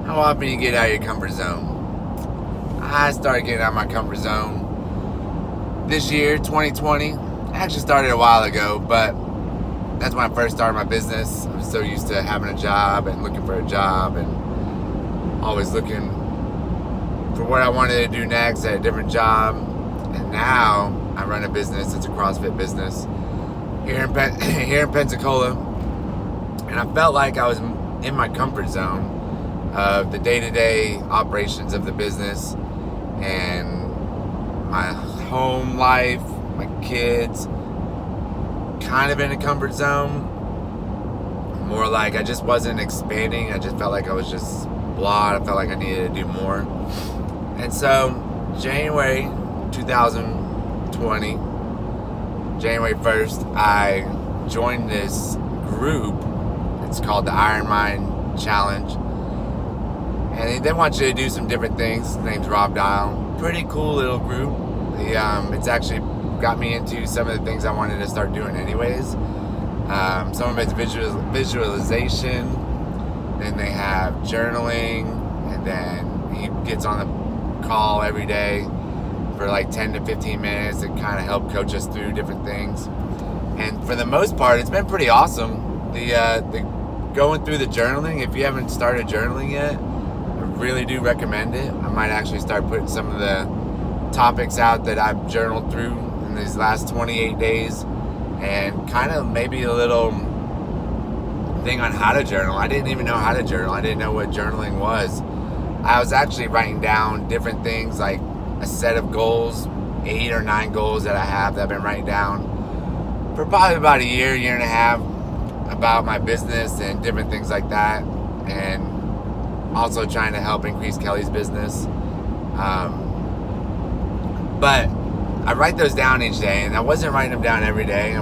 How often you get out of your comfort zone? I started getting out of my comfort zone this year, 2020. I actually started a while ago, but that's when I first started my business. I was so used to having a job and looking for a job and always looking for what I wanted to do next at a different job. And now I run a business. It's a CrossFit business here in Pensacola. And I felt like I was in my comfort zone of the day-to-day operations of the business and my home life, my kids, kind of in a comfort zone. More like I just wasn't expanding. I just felt like I was just blah. I felt like I needed to do more. And so January 2020, January 1st, I joined this group. It's called the Iron Mind Challenge. And they want you to do some different things. His name's Rob Dial. Pretty cool little group. It's actually got me into some of the things I wanted to start doing anyways. Some of it's visualization. Then they have journaling. And then he gets on the call every day for like 10 to 15 minutes to kind of help coach us through different things. And for the most part, it's been pretty awesome. The going through the journaling, if you haven't started journaling yet, I really do recommend it. I might actually start putting some of the topics out that I've journaled through in these last 28 days and kind of maybe a little thing on how to journal. I didn't even know how to journal. I didn't know what journaling was. I was actually writing down different things, like a set of goals, 8 or 9 goals that I have that I've been writing down for probably about a year and a half about my business and different things like that. And also trying to help increase Kelly's business. But I write those down each day, and I wasn't writing them down every day. They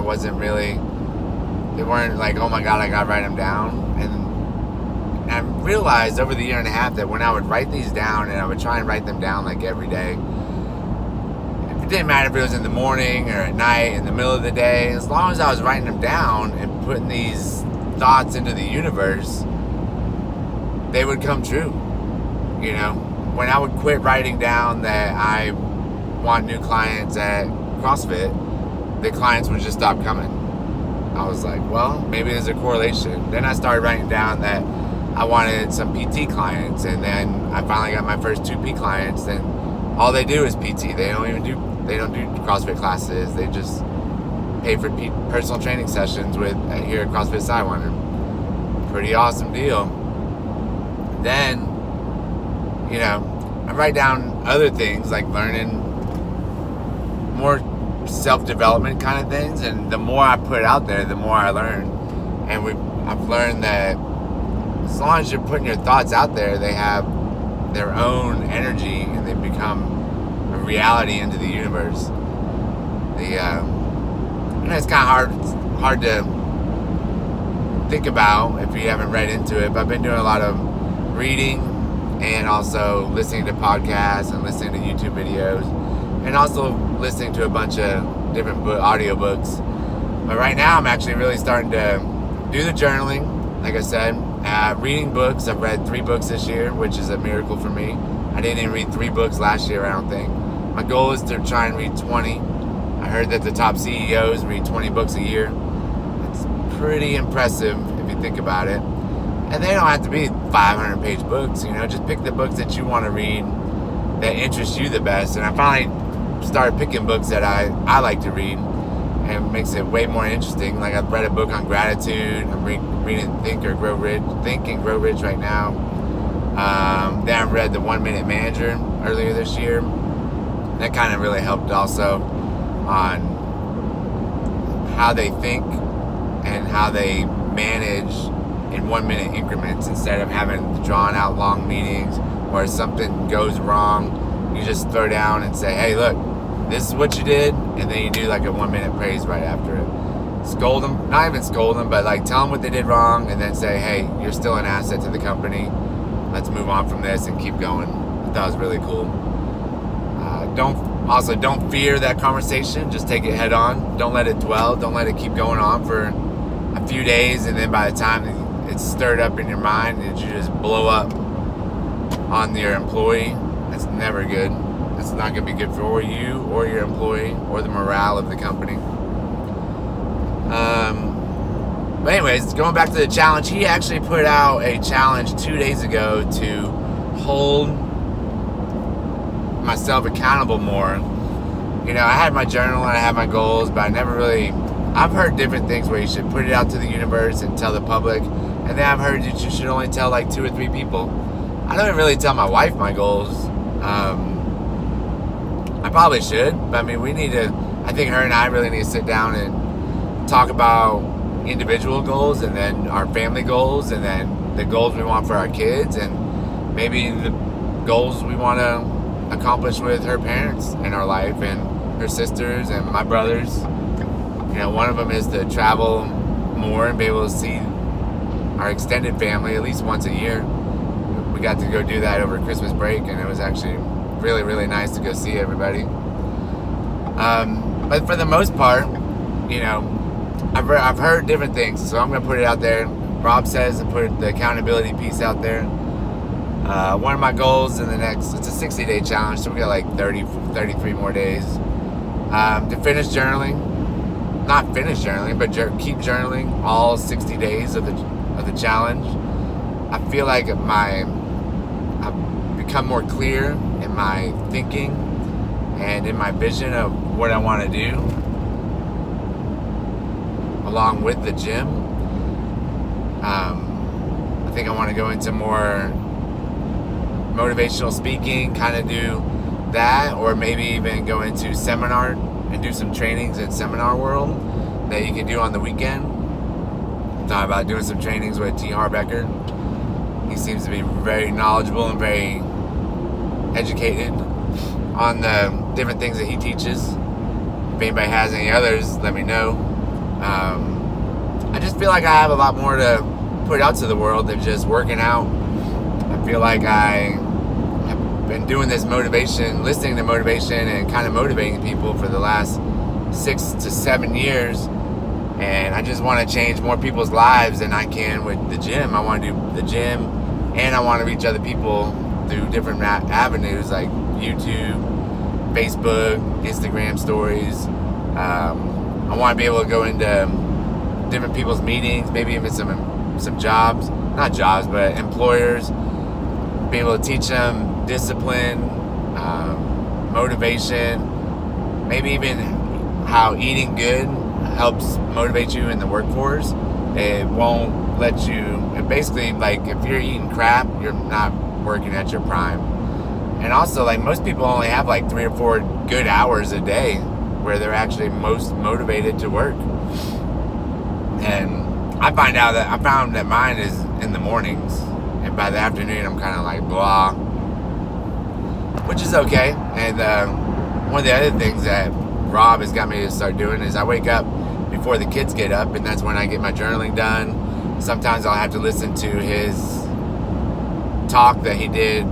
weren't like, oh my God, I gotta write them down. And I realized over the year and a half that when I would write these down, and I would try and write them down like every day, it didn't matter if it was in the morning or at night, in the middle of the day, as long as I was writing them down and putting these thoughts into the universe, they would come true. You know, when I would quit writing down that I want new clients at CrossFit, the clients would just stop coming. I was like, well, maybe there's a correlation. Then I started writing down that I wanted some PT clients, and then I finally got my first 2P clients, and all they do is PT. They don't do CrossFit classes. They just pay for personal training sessions here at CrossFit Sidewinder. Pretty awesome deal. Then, you know, I write down other things like learning more self-development kind of things, and the more I put out there, the more I learn. And I've learned that as long as you're putting your thoughts out there, they have their own energy and they become a reality into the universe. It's kind of hard to think about if you haven't read into it, but I've been doing a lot of reading and also listening to podcasts and listening to YouTube videos and also listening to a bunch of different audiobooks. But right now I'm actually really starting to do the journaling, like I said, reading books. I've read 3 books this year, which is a miracle for me. I didn't even read 3 books last year, I don't think. My goal is to try and read 20. I heard that the top CEOs read 20 books a year. It's pretty impressive if you think about it. And they don't have to be 500-page books, you know, just pick the books that you want to read that interest you the best. And I finally started picking books that I like to read, and it makes it way more interesting. Like I've read a book on gratitude. I'm reading Think and Grow Rich right now. Then I read The 1 Minute Manager earlier this year. That kind of really helped also on how they think and how they manage in 1 minute increments instead of having drawn out long meetings where something goes wrong. You just throw down and say, hey, look, this is what you did, and then you do like a 1 minute praise right after it. Scold them, not even scold them, but like tell them what they did wrong and then say, hey, you're still an asset to the company. Let's move on from this and keep going. I thought it was really cool. Don't fear that conversation. Just take it head on. Don't let it dwell. Don't let it keep going on for a few days, and then by the time it's stirred up in your mind, you just blow up. on your employee. That's never good. It's not going to be good for you or your employee or the morale of the company. But anyways, going back to the challenge, he actually put out a challenge 2 days ago to hold myself accountable more. You know, I had my journal and I had my goals, but I never really... I've heard different things where you should put it out to the universe and tell the public, and then I've heard that you should only tell like 2 or 3 people. I don't really tell my wife my goals. I probably should, but I mean, we need to... I think her and I really need to sit down and talk about individual goals, and then our family goals, and then the goals we want for our kids, and maybe the goals we want to accomplish with her parents in our life, and her sisters and my brothers. You know, one of them is to travel more and be able to see our extended family at least once a year. We got to go do that over Christmas break, and it was actually really, really nice to go see everybody. But for the most part, you know, I've heard different things, so I'm going to put it out there. Rob says to put the accountability piece out there. One of my goals in the next, it's a 60-day challenge, so we got like 33 more days to finish journaling. Not finish journaling, but keep journaling all 60 days of the challenge. I feel like I've become more clear in my thinking and in my vision of what I want to do, along with the gym. I think I want to go into more motivational speaking, kind of do that, or maybe even go into seminar and do some trainings in seminar world that you can do on the weekend. I'm talking about doing some trainings with T. Harbecker. He seems to be very knowledgeable and very educated on the different things that he teaches. If anybody has any others, let me know. I just feel like I have a lot more to put out to the world than just working out. I feel like I have been doing this motivation, listening to motivation, and kind of motivating people for the last 6 to 7 years. And I just want to change more people's lives than I can with the gym. I want to do the gym, and I want to reach other people through different avenues like YouTube, Facebook, Instagram stories. I want to be able to go into different people's meetings, maybe even some jobs, not jobs, but employers, be able to teach them discipline, motivation, maybe even how eating good helps motivate you in the workforce. It won't let you, basically, like, if you're eating crap, you're not working at your prime. And also, like, most people only have like 3 or 4 good hours a day where they're actually most motivated to work. And I found that mine is in the mornings, and by the afternoon I'm kind of like blah, which is okay. And one of the other things that Rob has got me to start doing is I wake up before the kids get up, and that's when I get my journaling done. Sometimes I'll have to listen to his talk that he did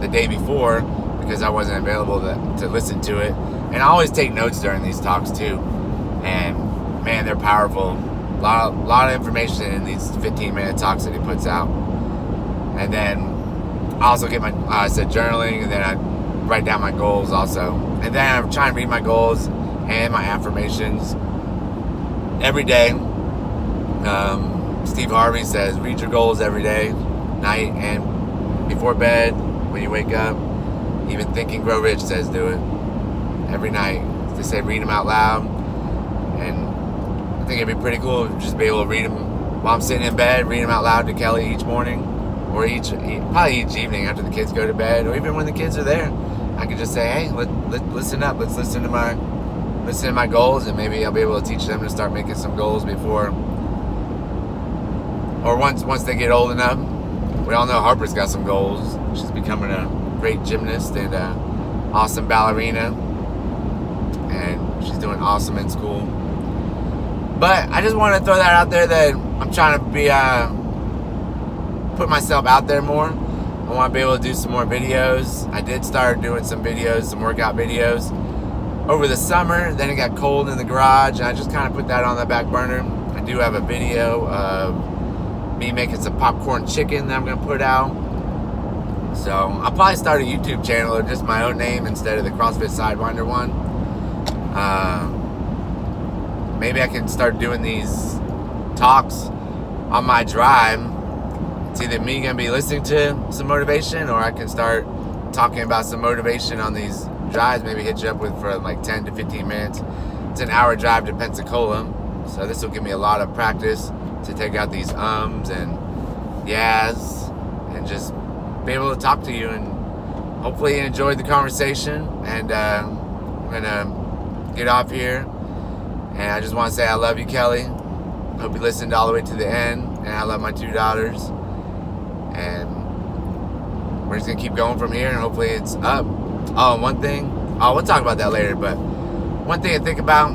the day before because I wasn't available to listen to it. And I always take notes during these talks too. And man, they're powerful. A lot of information in these 15-minute talks that he puts out. And then I also get my, journaling, and then I write down my goals also. And then I'm trying to read my goals and my affirmations every day. Steve Harvey says, read your goals every day, night and before bed, when you wake up. Even Think and Grow Rich says do it every night. They say read them out loud. And I think it'd be pretty cool to just be able to read them while I'm sitting in bed, read them out loud to Kelly each morning, or probably each evening after the kids go to bed, or even when the kids are there. I could just say, hey, listen up. Let's listen to my goals, and maybe I'll be able to teach them to start making some goals before, or once they get old enough. We all know Harper's got some goals. She's becoming a great gymnast and awesome ballerina, and she's doing awesome in school. But I just want to throw that out there that I'm trying to be put myself out there more. I want to be able to do some more videos. I did start doing some videos, some workout videos over the summer. Then it got cold in the garage, and I just kind of put that on the back burner. I do have a video of me making some popcorn chicken that I'm going to put out. So I'll probably start a YouTube channel or just my own name instead of the CrossFit Sidewinder one. Maybe I can start doing these talks on my drive. It's either me going to be listening to some motivation, or I can start talking about some motivation on these drives. Maybe hit you up with for like 10 to 15 minutes. It's an hour drive to Pensacola, so this will give me a lot of practice to take out these ums and yeahs and just be able to talk to you, and hopefully you enjoyed the conversation. And I'm gonna get off here, and I just want to say I love you, Kelly. Hope you listened all the way to the end, and I love my 2 daughters, and we're just gonna keep going from here, and hopefully it's up. Oh, one thing, we'll talk about that later, but one thing to think about: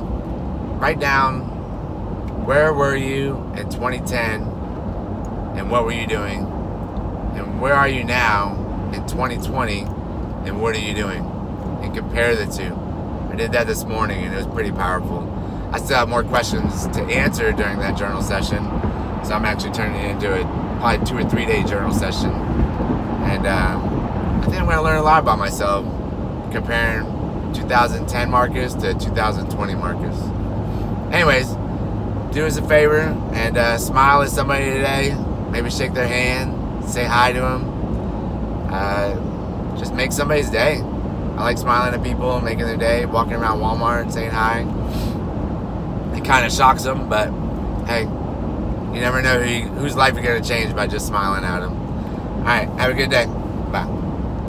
write down, where were you in 2010 and what were you doing, and where are you now in 2020 and what are you doing, and compare the two. I did that this morning and it was pretty powerful. I still have more questions to answer during that journal session, so I'm actually turning it into a probably 2 or 3 day journal session. And I think I'm going to learn a lot about myself comparing 2010 Marcus to 2020 Marcus. Anyways, do us a favor and smile at somebody today. Maybe shake their hand, say hi to them. Just make somebody's day. I like smiling at people, making their day, walking around Walmart and saying hi. It kind of shocks them, but hey, you never know whose life you're going to change by just smiling at them. All right, have a good day. Bye.